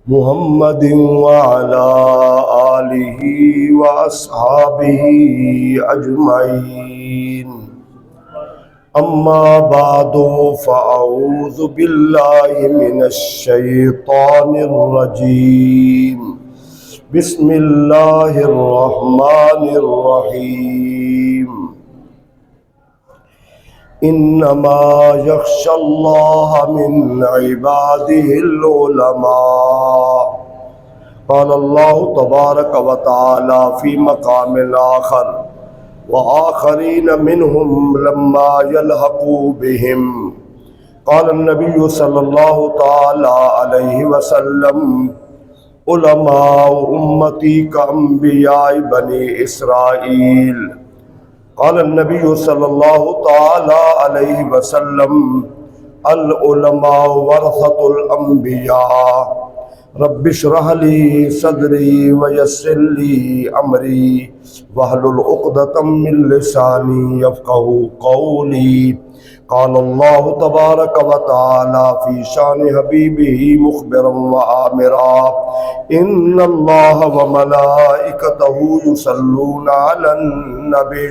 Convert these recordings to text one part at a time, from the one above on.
محمد وعلى آله وأصحابه أجمعين. أما بعد فأعوذ بالله من الشيطان الرجيم. بسم الله الرحمن الرحيم. انما يخشى الله من عباده العلماء. قال الله تبارك وتعالى في مقام آخر وآخرين منهم لما يلحقوا بهم. قال النبي صلى الله تعالى عليه وسلم علماء امتی کانبیاء بنی اسرائیل. قال النبی صلی اللہ تعالی علیہ وسلم العلماء ورثۃ الانبیاء. رب اشرح لی صدری ویسر لی امری واحلل عقدۃ من لسانی یفقهوا قولی. قال اللہ تبارک و تعالی فی شان حبیبہ مخبرا وآمرا ان اللہ وملائکتہ یصلون علی النبی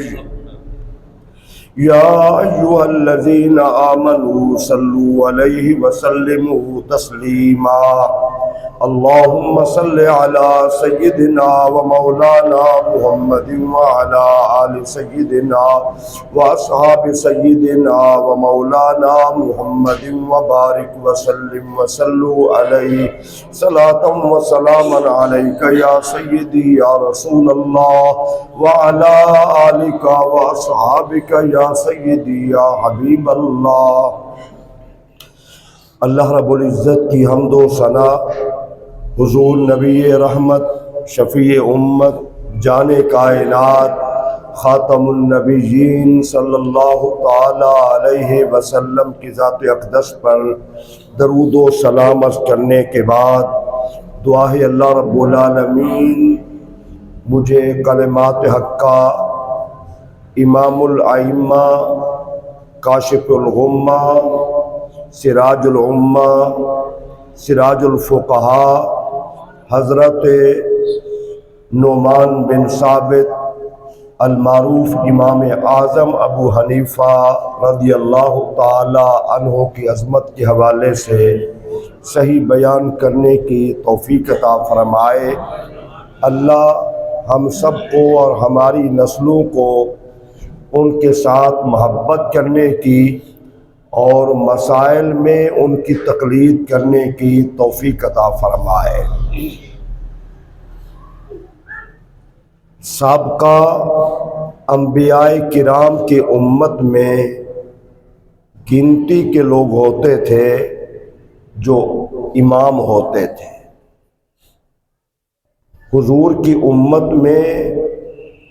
یا ایھا الذین آمنوا صلوا علیہ وسلموا تسلیما. اللہم صل علی سیدنا و مولانا محمد وعلی آل سیدنا و اصحاب سیدنا و مولانا محمد وبارک وسلم وصلوا علیہ صلاۃ و سلاما علیک یا سیدی یا رسول اللہ وعلی آلک و اصحابک یا سیدی یا حبیب اللہ. اللہ رب العزت کی حمد و ثنا حضور نبی رحمت شفیع امت جان کائنات خاتم النبیین صلی اللہ تعالی علیہ وسلم کی ذات اقدس پر درود و سلام عرض کرنے کے بعد دعا ہے اللہ رب العالمین مجھے کلمات حق کا امام الائمہ کاشف الغمہ سراج الامہ سراج الفقہاء حضرت نعمان بن ثابت المعروف امام اعظم ابو حنیفہ رضی اللہ تعالی عنہ کی عظمت کے حوالے سے صحیح بیان کرنے کی توفیق عطا فرمائے. اللہ ہم سب کو اور ہماری نسلوں کو ان کے ساتھ محبت کرنے کی اور مسائل میں ان کی تقلید کرنے کی توفیق عطا فرمائے. سابقہ انبیاء کرام کی امت میں گنتی کے لوگ ہوتے تھے جو امام ہوتے تھے. حضور کی امت میں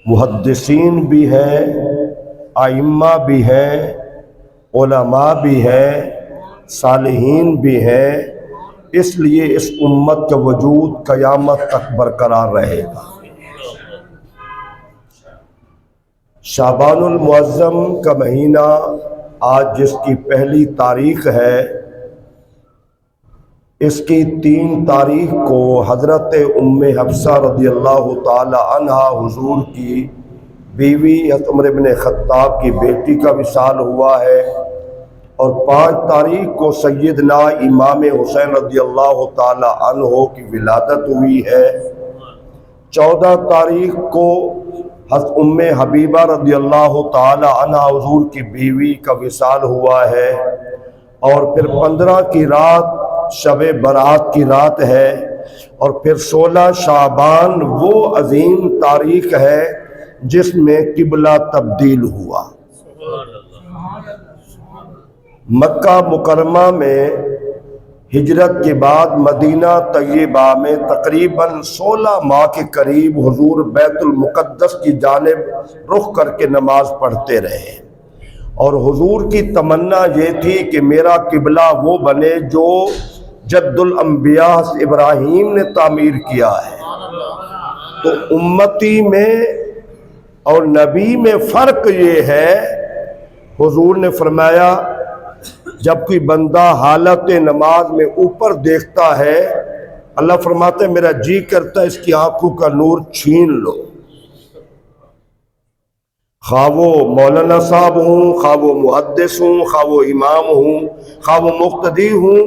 محدثین بھی ہیں، ائمہ بھی ہیں، علماء بھی ہیں، صالحین بھی ہیں. اس لیے اس امت کا وجود قیامت تک برقرار رہے گا. شعبان المعظم کا مہینہ آج جس کی پہلی تاریخ ہے، اس کی 3 تاریخ کو حضرت ام حفصہ رضی اللہ تعالی عنہ حضور کی بیوی عمر بن خطاب کی بیٹی کا وصال ہوا ہے، اور 5 تاریخ کو سیدنا امام حسین رضی اللہ تعالی عنہ کی ولادت ہوئی ہے. 14 تاریخ کو حضرت ام حبیبہ رضی اللہ تعالی عنہ حضور کی بیوی کا وصال ہوا ہے، اور پھر 15 کی رات شب برات کی رات ہے، اور پھر 16 شعبان وہ عظیم تاریخ ہے جس میں قبلہ تبدیل ہوا. مکہ مکرمہ میں ہجرت کے بعد مدینہ طیبہ میں تقریباً 16 ماہ کے قریب حضور بیت المقدس کی جانب رخ کر کے نماز پڑھتے رہے، اور حضور کی تمنا یہ تھی کہ میرا قبلہ وہ بنے جو جد الانبیاء ابراہیم نے تعمیر کیا ہے. تو امتی میں اور نبی میں فرق یہ ہے، حضور نے فرمایا جب کوئی بندہ حالت نماز میں اوپر دیکھتا ہے اللہ فرماتے ہیں میرا جی کرتا ہے اس کی آنکھوں کا نور چھین لو، خواہ وہ مولانا صاحب ہوں، خواہ وہ محدث ہوں، خواہ وہ امام ہوں، خواہ وہ مقتدی ہوں،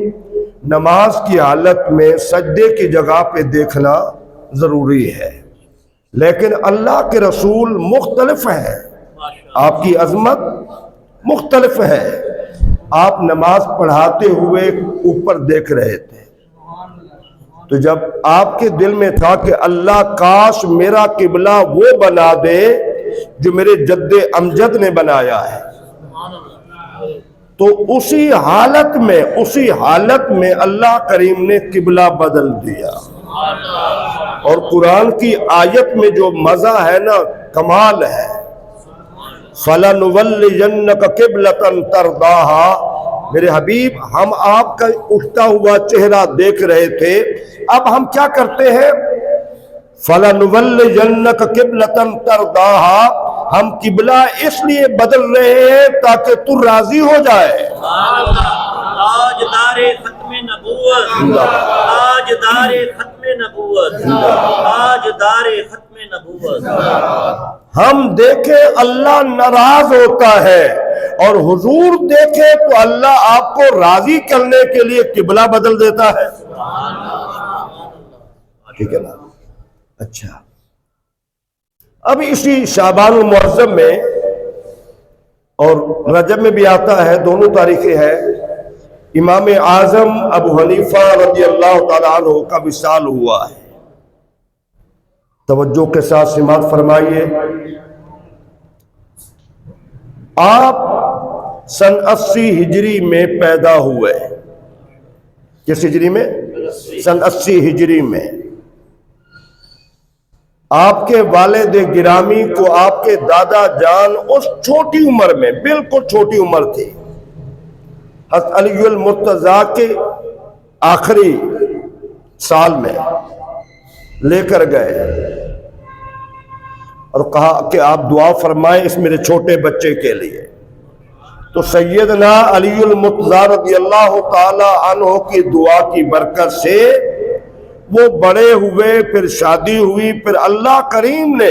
نماز کی حالت میں سجدے کی جگہ پہ دیکھنا ضروری ہے۔ لیکن اللہ کے رسول مختلف ہیں، آپ کی عظمت مختلف ہے۔ آپ نماز پڑھاتے ہوئے اوپر دیکھ رہے تھے، تو جب آپ کے دل میں تھا کہ اللہ کاش میرا قبلہ وہ بنا دے جو میرے جد امجد نے بنایا ہے، تو اسی حالت میں اللہ کریم نے قبلہ بدل دیا۔ اور قرآن کی آیت میں جو مزہ ہے نا، کمال ہے، فَلَنُوَلِّيَنَّكَ قِبْلَةً تَرْضَاهَا۔ میرے حبیب، ہم آپ کا اٹھتا ہوا چہرہ دیکھ رہے تھے، اب ہم کیا کرتے ہیں؟ فَلَنُوَلِّيَنَّكَ قِبْلَةً تَرْضَاهَا، ہم قبلہ اس لیے بدل رہے ہیں تاکہ تو راضی ہو جائے۔ تاجدار ختم نبوت، تاجدار ختم نبوت، تاجدار ختم نبوت۔ ہم دیکھیں اللہ ناراض ہوتا ہے، اور حضور دیکھے تو اللہ آپ کو راضی کرنے کے لیے قبلہ بدل دیتا ہے۔ ٹھیک ہے نا؟ اچھا، اب اسی شعبان المعظم میں اور رجب میں بھی آتا ہے، دونوں تاریخیں ہیں، امام اعظم ابو حنیفہ رضی اللہ تعالیٰ عنہ کا وصال ہوا ہے۔ توجہ کے ساتھ سماعت فرمائیے۔ آپ سن 80 ہجری میں پیدا ہوئے۔ کس ہجری میں؟ سن 80 ہجری میں۔ آپ کے والد گرامی کو آپ کے دادا جان اس چھوٹی عمر میں، بالکل چھوٹی عمر تھی، حضرت علی المرتضیٰ کے آخری سال میں لے کر گئے اور کہا کہ آپ دعا فرمائیں اس میرے چھوٹے بچے کے لیے۔ تو سیدنا علی المرتضیٰ رضی اللہ تعالی عنہ کی دعا کی برکت سے وہ بڑے ہوئے، پھر شادی ہوئی، پھر اللہ کریم نے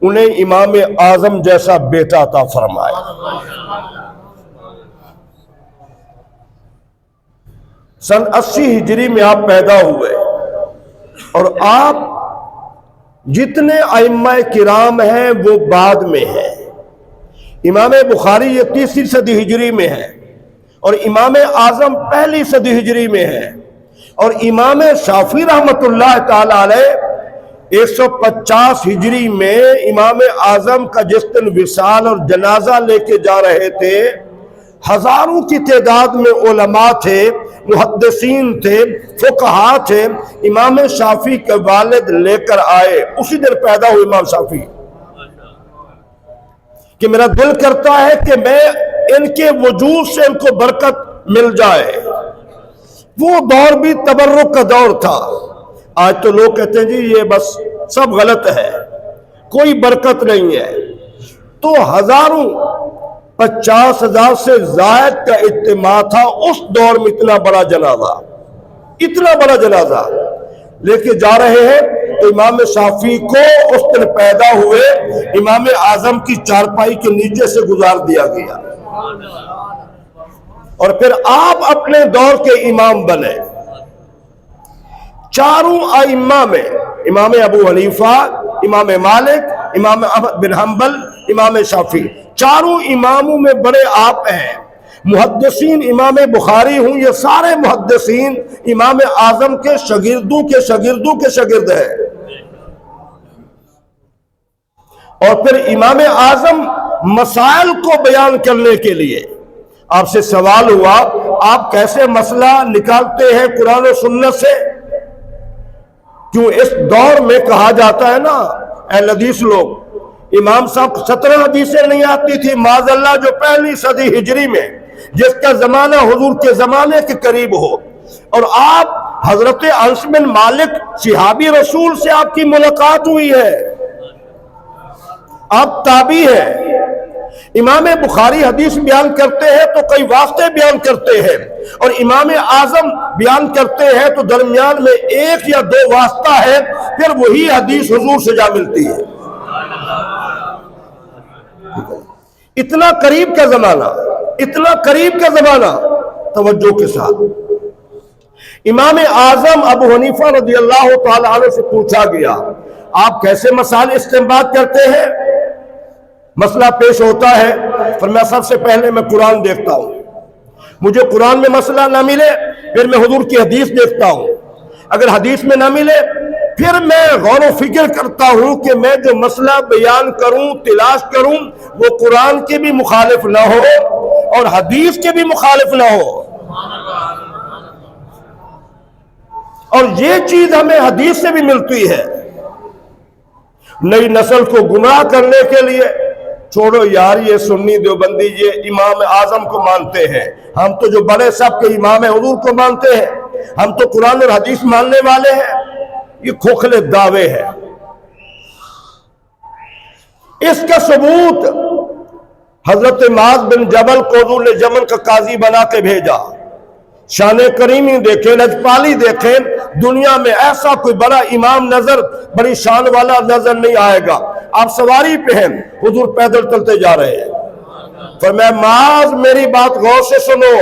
انہیں امام اعظم جیسا بیٹا عطا فرمایا۔ سن 80 ہجری میں آپ پیدا ہوئے، اور آپ جتنے ائمہ کرام ہیں وہ بعد میں ہیں۔ امام بخاری یہ 3 صدی ہجری میں ہے، اور امام اعظم 1 صدی ہجری میں ہے، اور امام شافعی رحمت اللہ تعالی علیہ 150 ہجری میں امام اعظم کا جس دن وصال اور جنازہ لے کے جا رہے تھے، ہزاروں کی تعداد میں علماء تھے، محدثین تھے، فقہاء تھے، امام شافعی کے والد لے کر آئے۔ اسی دن پیدا ہوئے امام شافعی کہ میرا دل کرتا ہے کہ میں ان کے وجود سے ان کو برکت مل جائے۔ وہ دور بھی تبرک کا دور تھا۔ آج تو لوگ کہتے ہیں جی یہ بس سب غلط ہے، کوئی برکت نہیں ہے۔ تو 50,000 سے زائد کا اجتماع تھا اس دور میں، اتنا بڑا جنازہ لے کے جا رہے ہیں۔ تو امام شافعی کو اس دن پیدا ہوئے امام اعظم کی چارپائی کے نیچے سے گزار دیا گیا، اور پھر آپ اپنے دور کے امام بنے۔ چاروں ائمہ میں، امام ابو حنیفہ، امام مالک، امام احمد بن حنبل، امام شافعی، چاروں اماموں میں بڑے آپ ہیں۔ محدثین امام بخاری ہوں، یہ سارے محدثین امام اعظم کے شاگردوں کے شاگرد ہیں۔ اور پھر امام اعظم مسائل کو بیان کرنے کے لیے آپ سے سوال ہوا، آپ کیسے مسئلہ نکالتے ہیں قرآن و سنت سے؟ کیوں اس دور میں کہا جاتا ہے نا، اہل حدیث لوگ، امام صاحب 17 حدیثیں نہیں آتی تھی معاذ اللہ، جو 1 صدی ہجری میں، جس کا زمانہ حضور کے زمانے کے قریب ہو، اور آپ حضرت انس بن مالک صحابی رسول سے آپ کی ملاقات ہوئی ہے، آپ تابعی ہیں، امام بخاری حدیث بیان کرتے ہیں تو کئی واسطے بیان کرتے ہیں، اور امام اعظم بیان کرتے ہیں تو درمیان میں ایک یا دو واسطہ ہے، پھر وہی حدیث حضور سے جا ملتی ہے۔ اتنا قریب کا زمانہ، اتنا قریب کا زمانہ۔ توجہ کے ساتھ امام اعظم ابو حنیفہ رضی اللہ تعالی عنہ سے پوچھا گیا، آپ کیسے مسائل استنباط کرتے ہیں؟ مسئلہ پیش ہوتا ہے، فرمایا سب سے پہلے میں قرآن دیکھتا ہوں، مجھے قرآن میں مسئلہ نہ ملے پھر میں حضور کی حدیث دیکھتا ہوں، اگر حدیث میں نہ ملے پھر میں غور و فکر کرتا ہوں کہ میں جو مسئلہ بیان کروں، تلاش کروں، وہ قرآن کے بھی مخالف نہ ہو اور حدیث کے بھی مخالف نہ ہو۔ اور یہ چیز ہمیں حدیث سے بھی ملتی ہے۔ نئی نسل کو گمراہ کرنے کے لیے چھوڑو یار یہ سنی دیوبندی یہ امام اعظم کو مانتے ہیں، ہم تو جو بڑے سب کے امام حضور کو مانتے ہیں، ہم تو قرآن اور حدیث ماننے والے ہیں، یہ کھوکھلے دعوے ہیں۔ اس کا ثبوت حضرت معاذ بن جبل کو حضور نے یمن کا قاضی بنا کے بھیجا۔ شان کریمی دیکھیں، لجپالی دیکھیں، دنیا میں ایسا کوئی بڑا امام نظر، بڑی شان والا نظر نہیں آئے گا۔ آپ سواری پہ ہیں، حضور پیدل چلتے جا رہے ہیں، فرمایا معاذ میری بات غور سے سنو،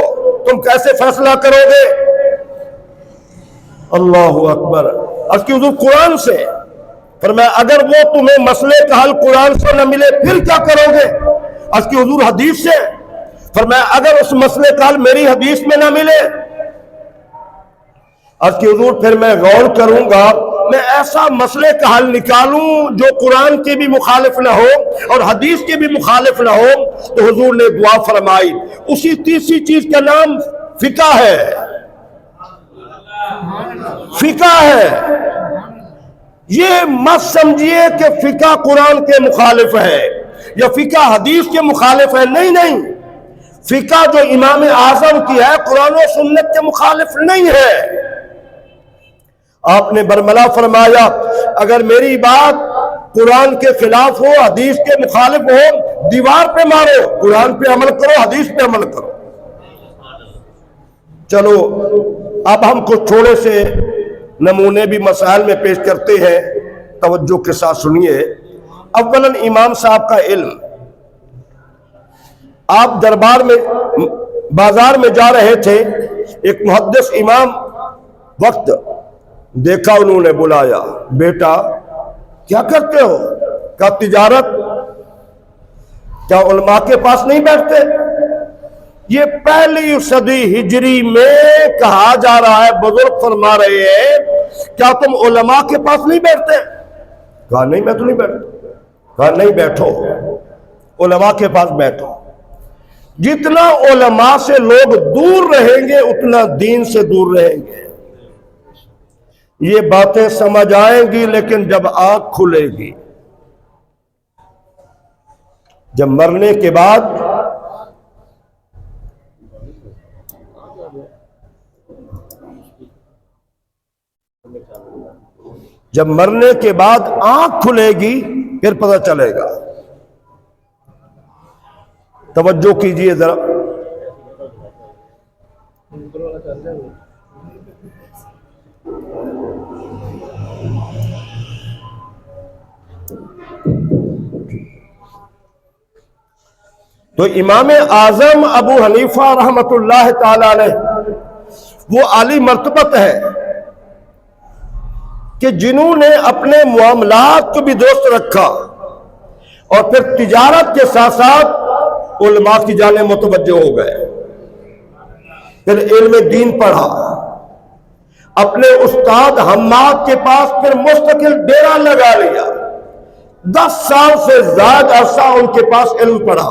تم کیسے فیصلہ کرو گے؟ اللہ اکبر۔ اس کی حضور قرآن سے، فرمایا اگر وہ تمہیں مسئلے کا حل قرآن سے نہ ملے پھر کیا کرو گے؟ اس کی حضور حدیث سے، فرمایا اگر اس مسئلے کا حل میری حدیث میں نہ ملے، اس کی حضور پھر میں غور کروں گا، میں ایسا مسئلے کا حل نکالوں جو قرآن کے بھی مخالف نہ ہو اور حدیث کے بھی مخالف نہ ہو۔ تو حضور نے دعا فرمائی، اسی تیسری چیز کا نام فقہ ہے، فقہ ہے۔ یہ مت سمجھیے کہ فقہ قرآن کے مخالف ہے یا فقہ حدیث کے مخالف ہے، نہیں نہیں، فقہ جو امام اعظم کی ہے قرآن و سنت کے مخالف نہیں ہے۔ آپ نے برملا فرمایا اگر میری بات قرآن کے خلاف ہو، حدیث کے مخالف ہو، دیوار پہ مارو، قرآن پہ عمل کرو، حدیث پہ عمل کرو۔ چلو اب ہم کچھ تھوڑے سے نمونے بھی مسائل میں پیش کرتے ہیں، توجہ کے ساتھ سنیے۔ اولاً امام صاحب کا علم، آپ دربار میں بازار میں جا رہے تھے، ایک محدث امام وقت دیکھا، انہوں نے بلایا، بیٹا کیا کرتے ہو؟ کہا تجارت۔ کیا علماء کے پاس نہیں بیٹھتے؟ یہ پہلی صدی ہجری میں کہا جا رہا ہے، بزرگ فرما رہے ہیں کیا تم علماء کے پاس نہیں بیٹھتے؟ کہا نہیں میں تو نہیں بیٹھتا۔ کہا نہیں بیٹھو، علماء کے پاس بیٹھو۔ جتنا علماء سے لوگ دور رہیں گے اتنا دین سے دور رہیں گے۔ یہ باتیں سمجھ آئیں گی لیکن جب آنکھ کھلے گی، جب مرنے کے بعد آنکھ کھلے گی پھر پتہ چلے گا۔ توجہ کیجئے ذرا۔ تو امام اعظم ابو حنیفہ رحمت اللہ تعالی علیہ وہ عالی مرتبت ہے کہ جنہوں نے اپنے معاملات کو بھی درست رکھا اور پھر تجارت کے ساتھ ساتھ علماء کی جانب متوجہ ہو گئے، پھر علم دین پڑھا، اپنے استاد حماد کے پاس پھر مستقل ڈیرا لگا لیا، 10 سال سے زیادہ عرصہ ان کے پاس علم پڑھا،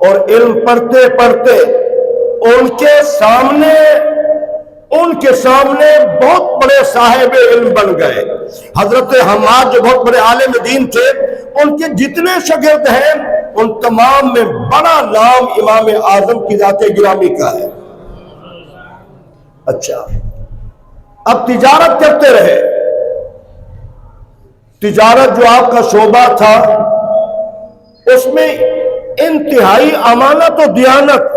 اور علم پڑھتے پڑھتے ان کے سامنے بہت بڑے صاحب علم بن گئے۔ حضرت حماد جو بہت بڑے عالم دین تھے، ان کے جتنے شاگرد ہیں ان تمام میں بڑا نام امام اعظم کی ذات گرامی کا ہے۔ اچھا، اب تجارت کرتے رہے، تجارت جو آپ کا شعبہ تھا اس میں انتہائی امانت و دیانت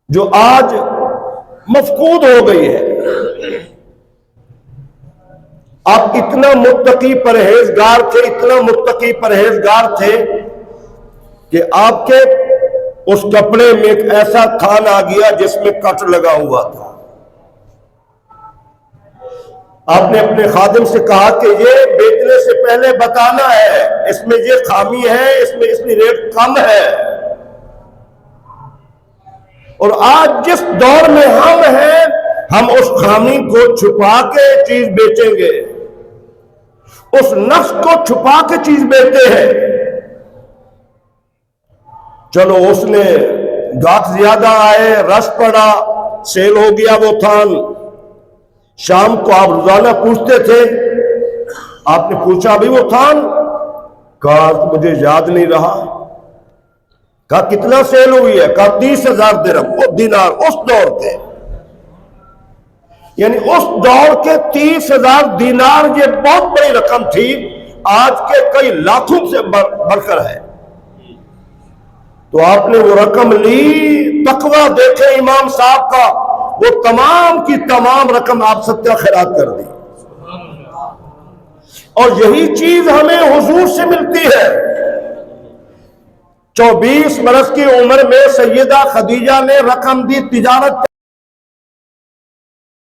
جو آج مفقود ہو گئی ہے. آپ اتنا متقی پرہیزگار تھے، اتنا متقی پرہیزگار تھے کہ آپ کے اس کپڑے میں ایک ایسا تھان آ گیا جس میں کٹ لگا ہوا تھا. آپ نے اپنے خادم سے کہا کہ یہ بیچنے سے پہلے بتانا ہے، اس میں یہ خامی ہے، اس میں ریٹ کم ہے. اور آج جس دور میں ہم ہیں، ہم اس خامی کو چھپا کے چیز بیچیں گے، اس نقص کو چھپا کے چیز بیچتے ہیں. چلو اس نے گاہک زیادہ آئے، رش پڑا، سیل ہو گیا وہ تھان. شام کو آپ روزانہ پوچھتے تھے، آپ نے پوچھا بھی وہ تھان؟ کہا مجھے یاد نہیں رہا. کہا کتنا سیل ہوئی ہے؟ کہا 30,000 درہم. وہ دینار اس دور کے، یعنی اس دور کے 30,000 دینار یہ بہت بڑی رقم تھی، آج کے کئی لاکھوں سے بڑھ کر ہے. تو آپ نے وہ رقم لی. تقویٰ دیکھے امام صاحب کا، وہ تمام کی تمام رقم آپ صدقہ خیرات کر دی. اور یہی چیز ہمیں حضور سے ملتی ہے. 24 برس کی عمر میں سیدہ خدیجہ نے رقم دی تجارت